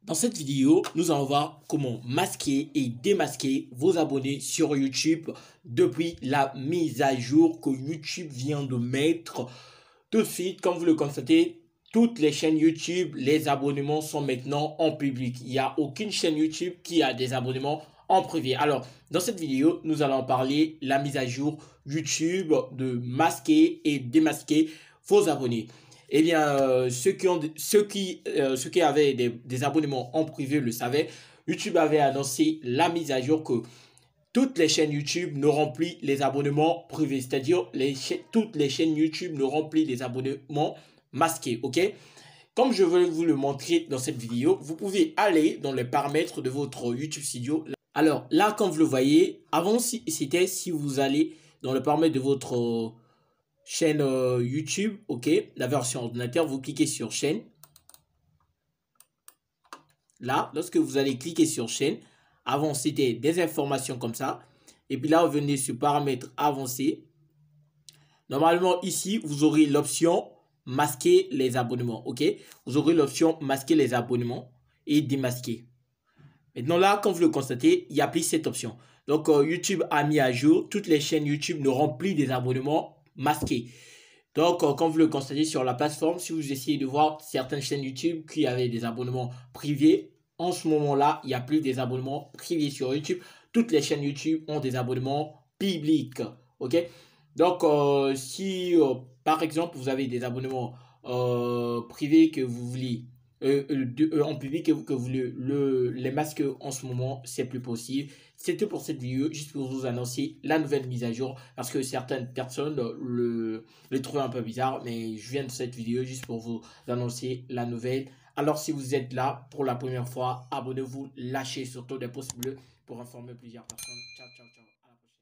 Dans cette vidéo, nous allons voir comment masquer et démasquer vos abonnés sur YouTube depuis la mise à jour que YouTube vient de mettre. Tout de suite, comme vous le constatez, toutes les chaînes YouTube, les abonnements sont maintenant en public. Il n'y a aucune chaîne YouTube qui a des abonnements en privé. Alors, dans cette vidéo, nous allons parler de la mise à jour YouTube de masquer et démasquer vos abonnés. Eh bien, ceux qui avaient des abonnements en privé le savaient. YouTube avait annoncé la mise à jour que toutes les chaînes YouTube n'auront plus les abonnements privés. C'est-à-dire, toutes les chaînes YouTube n'auront plus les abonnements masqués. OK? Comme je vais vous le montrer dans cette vidéo, vous pouvez aller dans les paramètres de votre YouTube Studio. Alors là, comme vous le voyez, avant, c'était si vous allez dans le paramètre de votre chaîne YouTube, ok, la version ordinateur, vous cliquez sur chaîne. Là, lorsque vous allez cliquer sur chaîne, avant c'était des informations comme ça. Et puis là, vous venez sur paramètres avancés. Normalement, ici, vous aurez l'option masquer les abonnements, ok. Vous aurez l'option masquer les abonnements et démasquer. Maintenant là, comme vous le constatez, il n'y a plus cette option. Donc, YouTube a mis à jour, toutes les chaînes YouTube n'auront plus des abonnements masqués. Donc, comme vous le constatez sur la plateforme, si vous essayez de voir certaines chaînes YouTube qui avaient des abonnements privés, en ce moment-là, il n'y a plus des abonnements privés sur YouTube. Toutes les chaînes YouTube ont des abonnements publics. OK? Donc, si par exemple, vous avez des abonnements privés que vous voulez en public que vous les masques en ce moment, c'est plus possible. C'était pour cette vidéo, juste pour vous annoncer la nouvelle mise à jour, parce que certaines personnes le trouvaient un peu bizarre, mais je viens de cette vidéo juste pour vous annoncer la nouvelle. Alors si vous êtes là pour la première fois, abonnez-vous, lâchez surtout des pouces bleus pour informer plusieurs personnes. Ciao, ciao, ciao. À la prochaine.